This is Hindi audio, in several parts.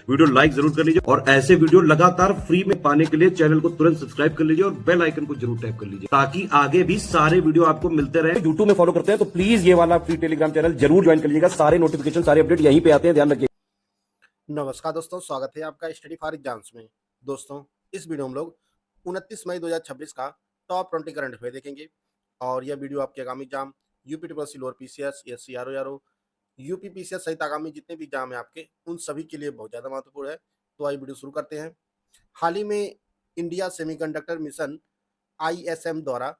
वीडियो लाइक जरूर कर लीजिए और ऐसे वीडियो लगातार फ्री में पाने के लिए चैनल को तुरंत सब्सक्राइब कर लीजिए और बेल आइकन को जरूर टैप कर लीजिए ताकि आगे भी सारे वीडियो आपको मिलते रहे। यूट्यूब में फॉलो करते हैं तो प्लीज ये वाला फ्री टेलीग्राम चैनल जरूर ज्वाइन कर लीजिएगा। सारे नोटिफिकेशन सारे अपडेट यहीं पे आते हैं, ध्यान रखिए। नमस्कार दोस्तों, स्वागत है आपका स्टडी फॉर एग्जाम्स में। दोस्तों, इस वीडियो में हम लोग 29 मई 2026 का टॉप 20 करंट अफेयर देखेंगे और यह वीडियो आपके आगामी exam UP triple C lower PCS, SC RO, UP PCS सहित आगामी जितने भी एग्जाम है आपके, उन सभी के लिए बहुत ज़्यादा महत्वपूर्ण है। तो आइए वीडियो शुरू करते हैं। हाल ही में इंडिया सेमीकंडक्टर मिशन ISM द्वारा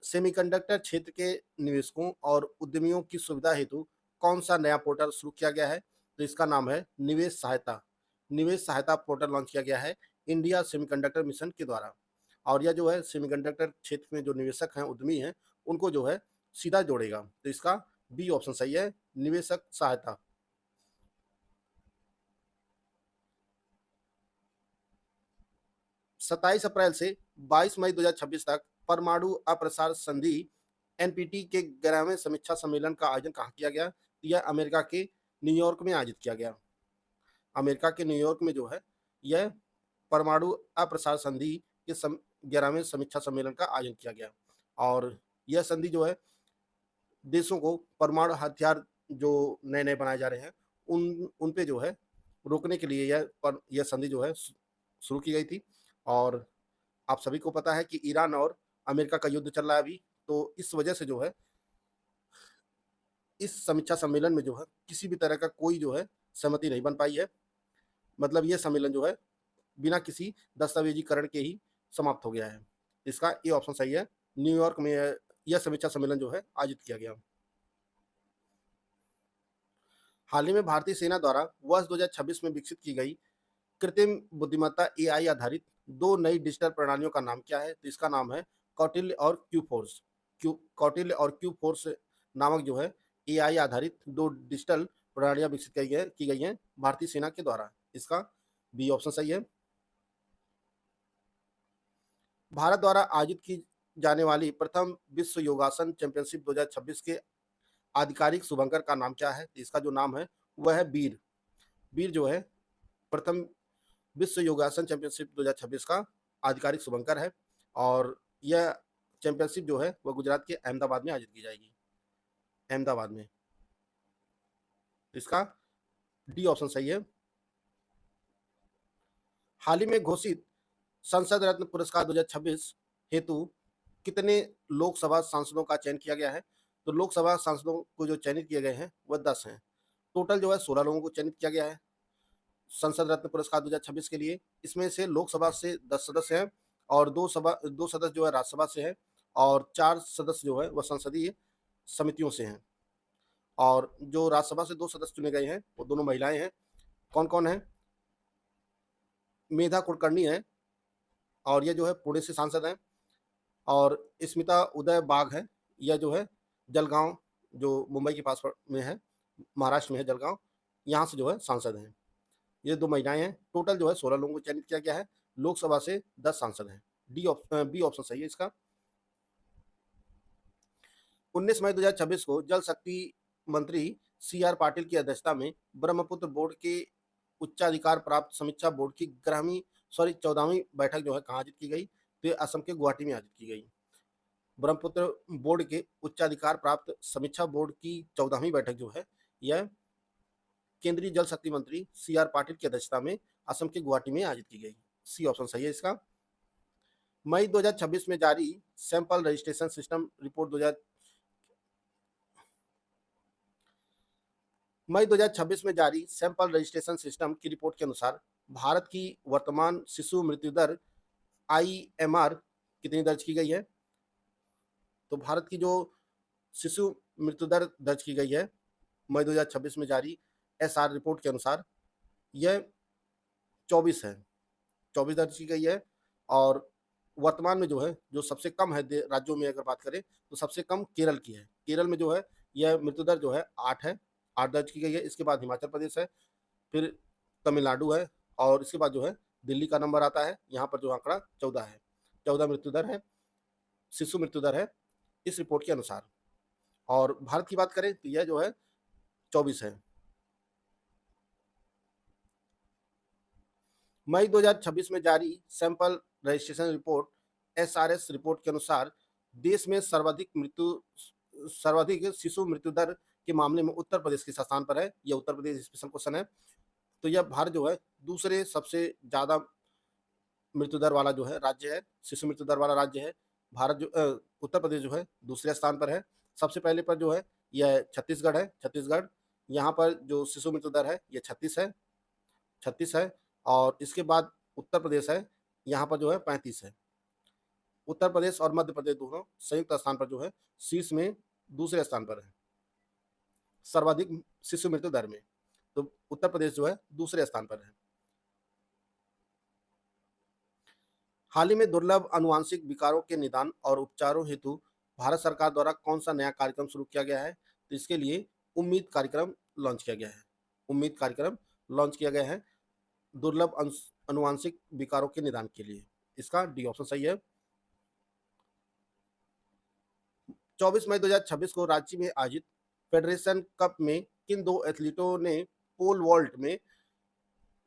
सेमीकंडक्टर क्षेत्र के निवेशकों और उद्यमियों की सुविधा हेतु कौन सा नया पोर्टल शुरू किया गया है? तो इसका नाम है निवेश सहायता। निवेश सहायता पोर्टल लॉन्च किया गया है इंडिया सेमीकंडक्टर मिशन के द्वारा और यह जो है सेमीकंडक्टर क्षेत्र में जो निवेशक हैं, उद्यमी हैं, उनको जो है सीधा जोड़ेगा। तो इसका बी ऑप्शन सही है, निवेशक सहायता। 27 अप्रैल से 22 मई 2026 तक परमाणु अप्रसार संधि NPT के 11वें समीक्षा सम्मेलन का आयोजन कहाँ किया गया? यह अमेरिका के न्यूयॉर्क में आयोजित किया गया। अमेरिका के न्यूयॉर्क में जो है यह परमाणु अप्रसार संधि के 11वें समीक्षा सम्मेलन का आयोजन किया गया और यह संधि जो है देशों को परमाणु हथियार जो नए नए बनाए जा रहे हैं उन पे जो है रोकने के लिए यह संधि जो है शुरू की गई थी। और आप सभी को पता है कि ईरान और अमेरिका का युद्ध चल रहा है अभी, तो इस वजह से जो है इस समीक्षा सम्मेलन में जो है किसी भी तरह का कोई जो है सहमति नहीं बन पाई है। मतलब यह सम्मेलन जो है बिना किसी दस्तावेजीकरण के ही समाप्त हो गया है। इसका ये ऑप्शन सही है, न्यूयॉर्क में यह समीक्षा सम्मेलन जो है आयोजित किया गया। हाल ही में भारतीय सेना द्वारा वर्ष 2026 में विकसित की गई कृत्रिम बुद्धिमत्ता AI आधारित 2 नई डिजिटल प्रणालियों का नाम क्या है? तो इसका नाम है कौटिल्य और क्यू-फोर्स। कौटिल्य और क्यू-फोर्स नामक जो है AI आधारित 2 डिजिटल प्रणालियां विकसित की गई हैं भारतीय सेना के द्वारा। इसका बी ऑप्शन सही है। भारत द्वारा आयोजित की जाने वाली प्रथम विश्व योगासन चैंपियनशिप 2026 के आधिकारिक शुभंकर का नाम क्या है? इसका जो नाम है वह है वीर। वीर जो है प्रथम विश्व योगासन चैंपियनशिप 2026 का आधिकारिक शुभंकर है और यह चैंपियनशिप जो है वह गुजरात के अहमदाबाद में आयोजित की जाएगी, अहमदाबाद में। इसका डी ऑप्शन सही है। हाल ही में घोषित संसद रत्न पुरस्कार 2026 हेतु कितने लोकसभा सांसदों का चयन किया गया है? तो लोकसभा सांसदों को जो चयनित किए गए हैं वह 10 हैं। टोटल जो है 16 लोगों को चयनित किया गया है संसद रत्न पुरस्कार 2026 के लिए। इसमें से लोकसभा से 10 सदस्य हैं और 2 सदस्य जो है राज्यसभा से हैं और 4 सदस्य जो है वह संसदीय समितियों से हैं। और जो राज्यसभा से 2 सदस्य चुने गए हैं वो दोनों महिलाएं हैं। कौन कौन है? मेधा कुलकर्णी है और ये जो है पुणे से सांसद हैं और स्मिता उदय बाग है, यह जो है जलगांव जो मुंबई के पास में है, महाराष्ट्र में है जलगांव, यहाँ से जो है सांसद हैं। ये 2 महिलाएं हैं। टोटल जो है 16 लोगों को चयनित किया गया है। लोकसभा से 10 सांसद हैं। बी ऑप्शन सही है इसका। 19 मई 2026 को जल शक्ति मंत्री CR पाटिल की अध्यक्षता में ब्रह्मपुत्र बोर्ड के उच्चाधिकार प्राप्त समीक्षा बोर्ड की 14वीं बैठक जो है कहाँ आयोजित की गई? तो असम के गुवाहाटी में आयोजित की गई। ब्रह्मपुत्र बोर्ड के उच्चाधिकार प्राप्त समीक्षा बोर्ड की 14वीं बैठक जो है यह केंद्रीय जल शक्ति मंत्री CR पाटिल की अध्यक्षता में असम के गुवाहाटी में आयोजित की गई। सी ऑप्शन सही है इसका। मई 2026 में जारी सैंपल रजिस्ट्रेशन सिस्टम रिपोर्ट मई 2026 में जारी सैंपल रजिस्ट्रेशन सिस्टम की रिपोर्ट के अनुसार भारत की वर्तमान शिशु मृत्यु दर IMR कितनी दर्ज की गई है? तो भारत की जो शिशु मृत्यु दर दर्ज की गई है मई 2026 में जारी SR रिपोर्ट के अनुसार यह 24 है, 24 दर्ज की गई है। और वर्तमान में जो है जो सबसे कम है राज्यों में अगर बात करें तो सबसे कम केरल की है। केरल में जो है यह मृत्यु दर जो है 8 है, 8 दर्ज की गई है। इसके बाद हिमाचल प्रदेश है, फिर तमिलनाडु है और इसके बाद जो है दिल्ली का नंबर आता है। यहाँ पर जो आंकड़ा 14 है, 14 मृत्यु दर है, शिशु मृत्यु दर है इस रिपोर्ट के अनुसार। और भारत की बात करें तो यह जो है 24 है। मई 2026 में जारी sample registration report SRS report के अनुसार देश में सर्वाधिक शिशु मृत्यु दर के मामले में उत्तर प्रदेश किस स्थान पर है। यह उत्तर प्रदेश स्पेशल क्वेश्चन है। तो यह भारत जो है दूसरे सबसे ज्यादा मृत्यु दर वाला जो है राज्य है, शिशु मृत्यु दर वाला राज्य है। भारत जो उत्तर प्रदेश जो है दूसरे स्थान पर है। सबसे पहले पर जो है यह छत्तीसगढ़ है। छत्तीसगढ़ यहाँ पर जो शिशु मृत्यु दर है यह 36 है। और इसके बाद उत्तर प्रदेश है, यहाँ पर जो है 35 है। उत्तर प्रदेश और मध्य प्रदेश दोनों संयुक्त स्थान पर जो है शीर्ष में दूसरे स्थान पर है सर्वाधिक शिशु मृत्यु दर में। तो उत्तर प्रदेश जो है दूसरे स्थान पर है। हाल ही में दुर्लभ अनुवांशिक विकारों के निदान और उपचारों हेतु भारत सरकार द्वारा कौन सा नया कार्यक्रम शुरू किया गया है। तो इसके लिए उम्मीद कार्यक्रम लॉन्च किया गया है। उम्मीद कार्यक्रम लॉन्च किया गया है दुर्लभ अनुवांशिक विकारों के निदान के लिए। इसका डी ऑप्शन सही है। 24 मई 2026 को रांची में आयोजित फेडरेशन कप में किन दो एथलीटों ने पोल वॉल्ट में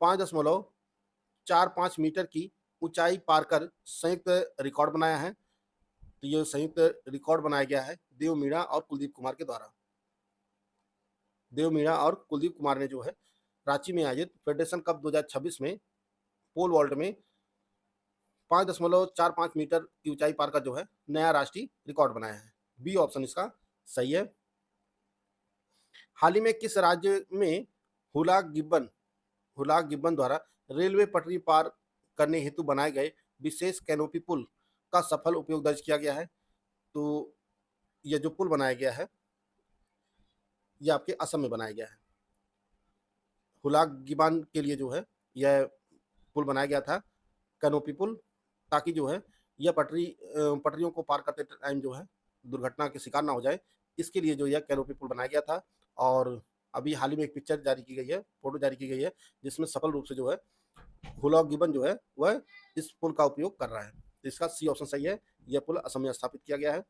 5.45 मीटर की ऊंचाई पार कर संयुक्त रिकॉर्ड बनाया है। तो यह संयुक्त रिकॉर्ड बनाया गया है देव मीणा और कुलदीप कुमार के द्वारा। देव मीणा और कुलदीप कुमार ने जो है रांची में आयोजित फेडरेशन कप 2026 में पोल वॉल्ट में 5.45 मीटर की ऊंचाई पार का जो है नया राष्ट्रीय रिकॉर्ड बनाया है। बी ऑप्शन इसका सही है। हाल ही में किस राज्य में हुलाक गिब्बन द्वारा रेलवे पटरी पार करने हेतु बनाए गए विशेष कैनोपी पुल का सफल उपयोग दर्ज किया गया है। तो यह जो पुल बनाया गया है यह आपके असम में बनाया गया है। हुलाक गिब्बन के लिए जो है यह पुल बनाया गया था कैनोपी पुल, ताकि जो है यह पटरियों को पार करते टाइम जो है दुर्घटना के शिकार ना हो जाए। इसके लिए जो यह कैनोपी पुल बनाया गया था। और अभी हाल ही में एक पिक्चर जारी की गई है, फोटो जारी की गई है, जिसमें सफल रूप से जो है हुलाक गिब्बन जो है वह इस पुल का उपयोग कर रहा है। तो इसका सी ऑप्शन सही है। यह पुल असम में स्थापित किया गया है।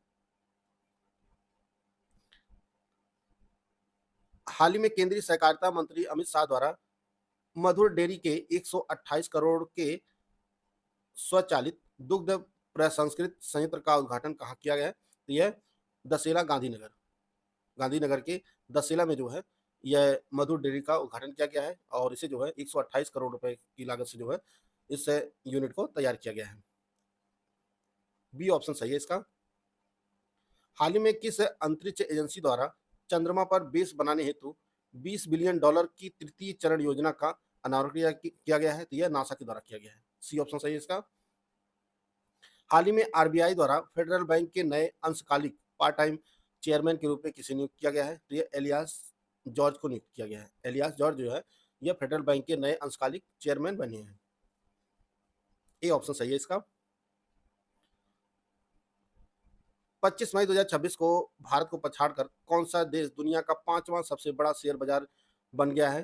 हाल ही में केंद्रीय सहकारिता मंत्री अमित शाह द्वारा मधुर डेयरी के 128 करोड़ के स्वचालित दुग्ध प्रसंस्कृत संयंत्र का उद्घाटन कहाँ किया गया है। तो यह दशेला गांधीनगर के दशेला में जो है यह मधुर डेयरी का उद्घाटन किया गया है। और इसे जो है 128 करोड़ रुपए की लागत से जो है इस यूनिट को तैयार किया गया है। बी ऑप्शन सही है इसका। हाल ही में किस अंतरिक्ष एजेंसी द्वारा चंद्रमा पर बेस बनाने हेतु $20 बिलियन की तृतीय चरण योजना का अनावरण किया गया है। तो यह नासा के द्वारा किया गया है। सी ऑप्शन सही है इसका। हाल ही में आरबीआई द्वारा फेडरल बैंक के नए अंशकालिक पार्ट टाइम चेयरमैन के रूप में किसे नियुक्त किया गया है। तो यह एलियास जॉर्ज को नियुक्त किया गया है। एलियास जॉर्ज जो है यह फेडरल बैंक के नए अंशकालिक चेयरमैन बने हैं। ए ऑप्शन सही है इसका। 25 मई 2026 को भारत को पछाड़कर कौन सा देश दुनिया का 5वां सबसे बड़ा शेयर बाजार बन गया है।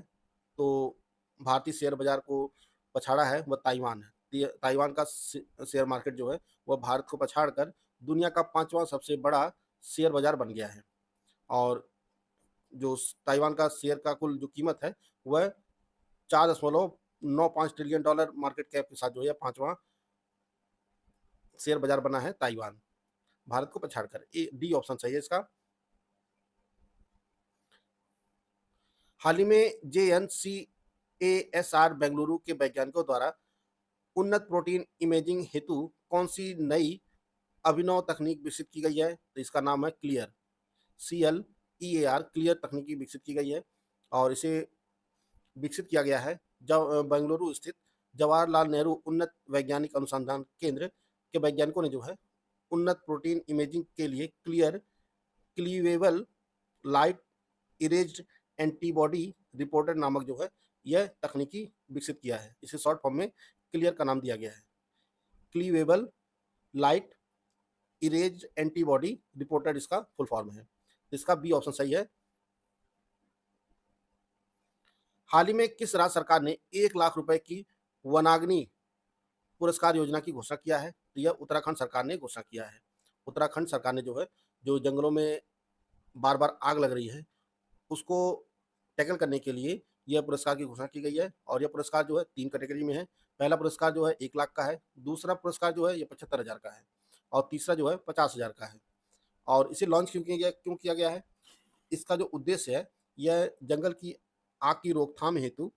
तो भारतीय शेयर बाजार को पछाड़ा है वह ताइवान है। ताइवान का शेयर मार्केट जो है वह भारत को पछाड़कर दुनिया का 5वां सबसे बड़ा शेयर बाजार बन गया है। और जो ताइवान का शेयर का कुल जो कीमत है वह $4.95 ट्रिलियन मार्केट कैप के साथ जो है 5वां शेयर बाजार बना है ताइवान, भारत को पछाड़कर। डी ऑप्शन सही है इसका। हाल ही में JNCASR बेंगलुरु के वैज्ञानिकों द्वारा उन्नत प्रोटीन इमेजिंग हेतु कौन सी नई अभिनव तकनीक विकसित की गई है। तो इसका नाम है क्लियर, CLEAR, क्लियर तकनीकी विकसित की गई है। और इसे विकसित किया गया है जब बेंगलुरु स्थित जवाहरलाल नेहरू उन्नत वैज्ञानिक अनुसंधान केंद्र के वैज्ञानिकों ने जो है उन्नत प्रोटीन इमेजिंग के लिए क्लीवेबल लाइट इरेज्ड एंटीबॉडी रिपोर्टर नामक जो है यह तकनीकी विकसित किया है। इसे शॉर्ट फॉर्म में क्लियर का नाम दिया गया है। क्लीवेबल लाइट इरेज्ड एंटीबॉडी रिपोर्टर इसका फुल फॉर्म है। इसका बी ऑप्शन सही है। हाल ही में किस राज्य सरकार ने 1 लाख रुपए की वनाग्नि पुरस्कार योजना की घोषणा किया है। तो यह उत्तराखंड सरकार ने घोषणा किया है। उत्तराखंड सरकार ने जो है जो जंगलों में बार बार आग लग रही है उसको टैकल करने के लिए यह पुरस्कार की घोषणा की गई है और यह पुरस्कार जो है 3 कैटेगरी में है। पहला पुरस्कार जो है 1 लाख का है, दूसरा पुरस्कार जो है ये 75,000 का है और तीसरा जो है 50,000 का है। और इसे लॉन्च क्यों किया गया है? इसका जो उद्देश्य है, यह जंगल की आग की रोकथाम हेतु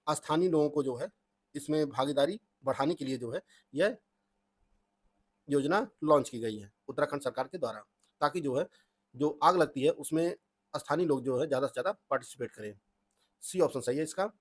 स्थानीय लोगों को जो है इसमें भागीदारी बढ़ाने के लिए जो है यह योजना लॉन्च की गई है उत्तराखंड सरकार के द्वारा, ताकि जो है जो आग लगती है उसमें स्थानीय लोग जो है ज़्यादा से ज़्यादा पार्टिसिपेट करें। सी ऑप्शन सही है इसका।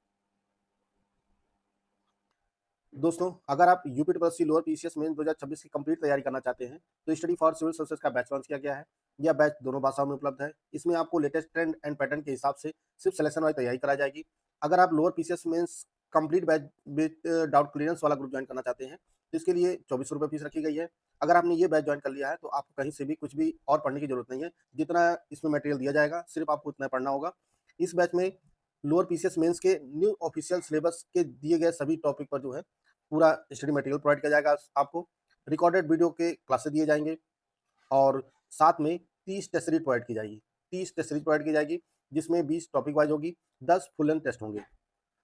दोस्तों, अगर आप UP triple C lower PCS mains 2026 की कंप्लीट तैयारी करना चाहते हैं, तो स्टडी फॉर सिविल सर्विसेज का बैच लॉन्च किया गया है। यह बैच दोनों भाषाओं में उपलब्ध है। इसमें आपको लेटेस्ट ट्रेंड एंड पैटर्न के हिसाब से सिर्फ सिलेक्शन वाइज तैयारी कराई जाएगी। अगर आप lower PCS mains complete batch with doubt clearance वाला ग्रुप ज्वाइन करना चाहते हैं, तो इसके लिए 24 रुपये फीस रखी गई है। अगर आपने ये बैच ज्वाइन कर लिया है, तो आपको कहीं से भी कुछ भी और पढ़ने की जरूरत नहीं है। जितना इसमें मटेरियल दिया जाएगा, सिर्फ आपको उतना पढ़ना होगा। इस बैच में लोअर पीसीएस मेंस के न्यू ऑफिशियल सिलेबस के दिए गए सभी टॉपिक पर जो है पूरा स्टडी मटेरियल प्रोवाइड किया जाएगा आपको। रिकॉर्डेड वीडियो के क्लासेस दिए जाएंगे और साथ में 30 टेस्ट सीरीज प्रोवाइड की जाएगी। 30 टेस्ट सीरीज प्रोवाइड की जाएगी, जिसमें 20 टॉपिक वाइज होगी, 10 फुल लेंथ टेस्ट होंगे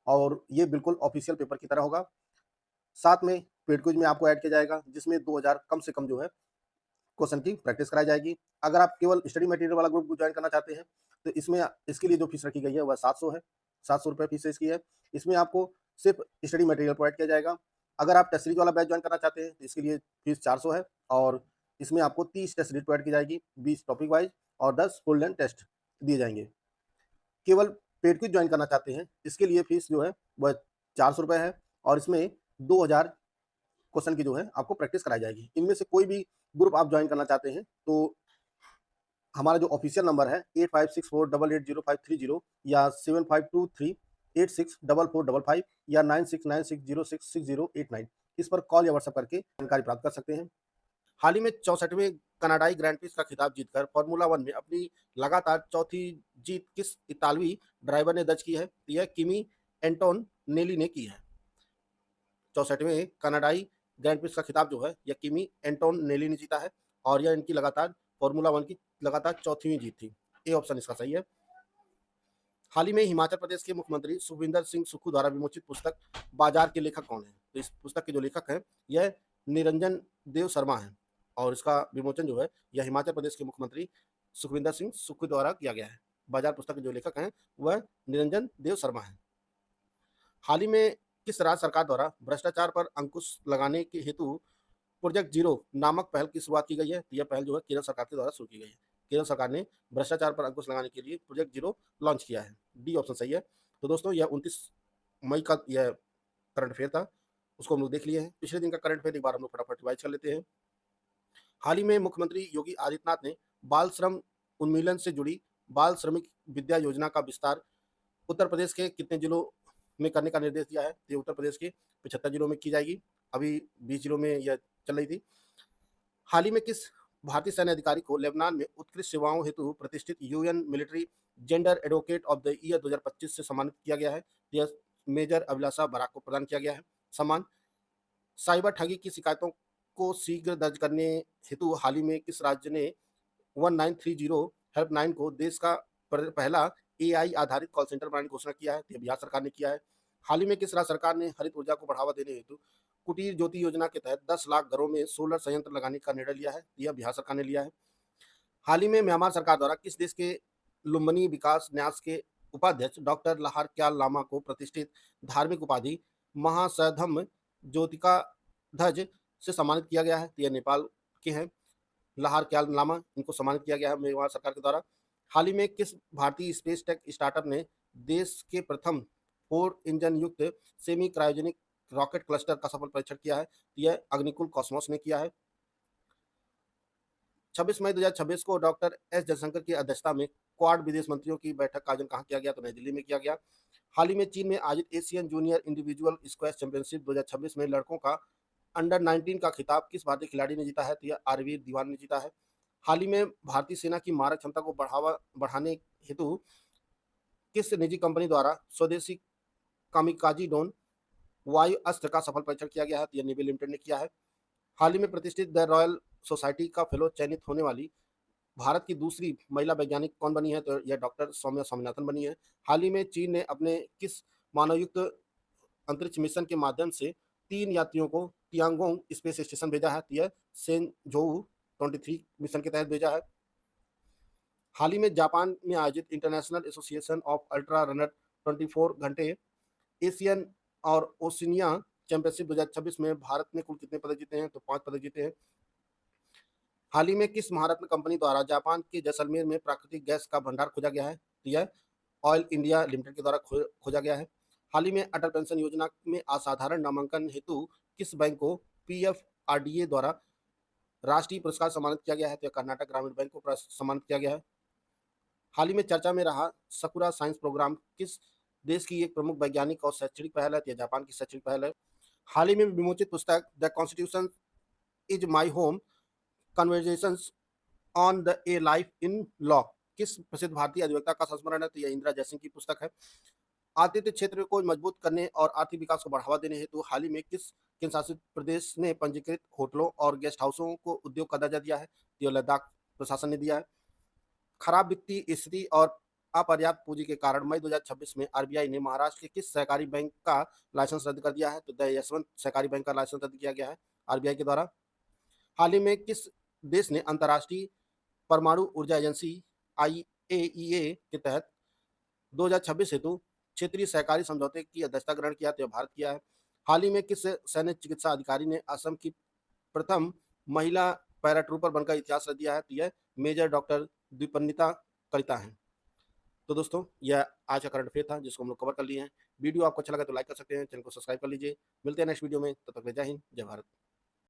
और ये बिल्कुल ऑफिशियल पेपर की तरह होगा। साथ में पेड क्विज में आपको ऐड किया जाएगा, जिसमें 2000 कम से कम जो है क्वेश्चन की प्रैक्टिस कराई जाएगी। अगर आप केवल स्टडी मटेरियल वाला ग्रुप ज्वाइन करना चाहते हैं, तो इसमें इसके लिए जो फीस रखी गई है वह 700 है। 700 रुपये फीस इसकी है। इसमें आपको सिर्फ स्टडी मटेरियल प्रोवाइड किया जाएगा। अगर आप टेस्ट सीरीज वाला बैच ज्वाइन करना चाहते हैं, तो इसके लिए फीस 400 है और इसमें आपको 30 टेस्ट सीरीज प्रोवाइड की जाएगी, 20 टॉपिक वाइज और 10 फुल लेंथ टेस्ट दिए जाएंगे। केवल पेड क्विज ज्वाइन करना चाहते हैं, इसके लिए फीस जो है वह 400 रुपये है और इसमें 2000 क्वेश्चन की जो है आपको प्रैक्टिस कराई जाएगी। इनमें से कोई भी ग्रुप आप ज्वाइन करना चाहते हैं, तो हमारा जो ऑफिशियल नंबर है 8564880530 या 7523864455 या 9696066089, इस पर कॉल या व्हाट्सएप करके जानकारी प्राप्त कर सकते हैं। हाल ही में 64वें कनाडाई ग्रैंड प्रिक्स का खिताब जीतकर फार्मूला 1 में अपनी लगातार चौथी जीत किस इतालवी ड्राइवर ने दर्ज की है? यह किमी एंटोनेली ने की है। 64वें कनाडाई ग्रैंड प्रिक्स का खिताब जो है यह किमी एंटोनेली ने जीता है और यह इनकी लगातार फार्मूला 1 की लगातार चौथीवीं जीत थी। ए ऑप्शन इसका सही है। हाल ही में हिमाचल प्रदेश के मुख्यमंत्री सुखविंदर सिंह सुक्खू द्वारा विमोचित पुस्तक बाजार के लेखक कौन है? तो इस पुस्तक के जो लेखक हैं यह निरंजन देव शर्मा है और इसका विमोचन जो है यह हिमाचल प्रदेश के मुख्यमंत्री सुखविंदर सिंह सुक्खू द्वारा किया गया है। बाजार पुस्तक के जो लेखक हैं वह निरंजन देव शर्मा है। हाल ही में किस राज्य सरकार द्वारा भ्रष्टाचार पर अंकुश लगाने के हेतु प्रोजेक्ट जीरो नामक पहल की शुरुआत की गई है? यह पहल जो है केंद्र सरकार के द्वारा शुरू की गई है। केंद्र सरकार ने भ्रष्टाचार पर अंकुश लगाने के लिए प्रोजेक्ट जीरो लॉन्च किया है। डी ऑप्शन सही है। तो दोस्तों, यह 29 मई का यह करंट अफेयर था, उसको हम लोग देख लिए हैं। पिछले दिन का करंट अफेयर एक बार हम लोग फटाफट रिवाइज कर लेते हैं। हाल ही में मुख्यमंत्री योगी आदित्यनाथ ने बाल श्रम उन्मूलन से जुड़ी बाल श्रमिक विद्या योजना का विस्तार उत्तर प्रदेश के कितने जिलों में करने का निर्देश दिया है? ये उत्तर प्रदेश के 75 जिलों में की जाएगी। अभी 20 जिलों में यह चल रही थी। हाल ही में किस भारतीय सैन्य अधिकारी को लेबनान में उत्कृष्ट सेवाओं हेतु प्रतिष्ठित UN military gender advocate of the year 2025 से सम्मानित किया गया है? यह मेजर अभिलाषा बराक को प्रदान किया गया है सम्मान। साइबर ठगी की शिकायतों को शीघ्र दर्ज करने हेतु हाल ही में किस राज्य ने 1930 हेल्पलाइन को देश का पहला एआई आधारित कॉल सेंटर बनाने की घोषणा किया है? तो बिहार सरकार ने किया है। हाल ही में किस राज्य सरकार ने हरित ऊर्जा को बढ़ावा देने हेतु कुटीर ज्योति योजना के तहत 10 लाख घरों में सोलर संयंत्र लगाने का निर्णय लिया है? यह बिहार सरकार ने लिया है। हाल ही में म्यांमार सरकार द्वारा किस देश के लुम्बिनी विकास न्यास के उपाध्यक्ष डॉक्टर लहार क्याल लामा को प्रतिष्ठित धार्मिक उपाधि महासधम्म ज्योतिका ध्वज से सम्मानित किया गया है? यह नेपाल के हैं लहार क्याल लामा, इनको सम्मानित किया गया है म्यांमार सरकार के द्वारा। हाल ही में किस भारतीय स्पेस टेक स्टार्टअप ने देश के प्रथम 4 इंजन युक्त सेमी क्रायोजेनिक रॉकेट क्लस्टर का सफल परीक्षण किया है? यह अग्निकुल कॉस्मोस ने किया है। 26 मई 2026 को डॉक्टर एस जयशंकर की अध्यक्षता में क्वाड विदेश मंत्रियों की बैठक का आयोजन कहाँ किया गया? तो नई दिल्ली में किया गया। हाल ही में चीन में आयोजित Asian junior individual squash championship 2026 में लड़कों का अंडर 19 का खिताब किस भारतीय खिलाड़ी ने जीता है? तो यह आरवी दीवान ने जीता है। हाल ही में भारतीय सेना की मारक क्षमता को बढ़ाने हेतु किस निजी कंपनी द्वारा स्वदेशी कामिकाजी ड्रोन वायु अस्त्र का सफल परीक्षण किया गया है? तो यह नेवी लिमिटेड ने किया है। हाल ही में प्रतिष्ठित द रॉयल सोसाइटी का फेलो चयनित होने वाली भारत की दूसरी महिला वैज्ञानिक कौन बनी है? तो यह डॉक्टर सौम्या स्वामीनाथन बनी है। हाल ही में चीन ने अपने किस मानवयुक्त अंतरिक्ष मिशन के माध्यम से 3 यात्रियों को तियांगोंग स्पेस स्टेशन भेजा है? तो यह सेंझोउ 23 मिशन के तहत भेजा है। हाल ही में जापान में आयोजित international association of ultra runner 24 घंटे एशियन और ओशिनिया चैंपियनशिप 2026 में भारत ने कुल कितने पदक जीते हैं? तो 5 पदक जीते हैं। हाल ही में किस महारत्न कंपनी द्वारा जापान के जैसलमेर में प्राकृतिक गैस का भंडार खोजा गया है? तो यह ऑयल इंडिया लिमिटेड के द्वारा खोजा गया है। हाल ही में अटल पेंशन योजना में असाधारण नामांकन हेतु किस बैंक को पीएफआरडीए द्वारा राष्ट्रीय पुरस्कार सम्मानित किया गया है? तो यह कर्नाटक ग्रामीण बैंक को सम्मानित किया गया है। हाल ही में चर्चा में रहा सकुरा साइंस प्रोग्राम किस देश की एक प्रमुख वैज्ञानिक और शैक्षणिक पहल है? तो यह जापान की शैक्षणिक पहल है। हाल ही में विमोचित पुस्तक the constitution is my home conversations on the A life in law किस प्रसिद्ध भारतीय अधिवक्ता का संस्मरण है? तो यह इंदिरा जयसिंह की पुस्तक है। आतिथ्य क्षेत्र को मजबूत करने और आर्थिक विकास को बढ़ावा देने हेतु हाल ही में किस केंद्र शासित प्रदेश ने पंजीकृत होटलों और गेस्ट हाउसों को उद्योग का दर्जा दिया है? तो यह लद्दाख प्रशासन ने दिया है। खराब वित्तीय स्थिति और अपर्याप्त पूंजी के कारण मई 2026 में आरबीआई ने महाराष्ट्र के किस सहकारी बैंक का लाइसेंस रद्द कर दिया है? तो द यशवंत सहकारी बैंक का लाइसेंस रद्द किया गया है आरबीआई के द्वारा। हाल ही में किस देश ने अंतर्राष्ट्रीय परमाणु ऊर्जा एजेंसी आईएईए के तहत 2026 हेतु क्षेत्रीय सहकारी समझौते की अध्यक्षता ग्रहण किया? तो यह भारत किया है। हाल ही में किस सैन्य चिकित्सा अधिकारी ने असम की प्रथम महिला पैराट्रूपर बनकर इतिहास रच दिया है? तो यह मेजर डॉक्टर द्विपन्निता कलिता हैं। तो दोस्तों यह आज का करंट अफेयर था जिसको हम लोग कवर कर लिए हैं। वीडियो आपको अच्छा लगा तो लाइक कर सकते हैं, चैनल को सब्सक्राइब कर लीजिए। मिलते हैं नेक्स्ट वीडियो में, तब तक के लिए जय हिंद, जय भारत।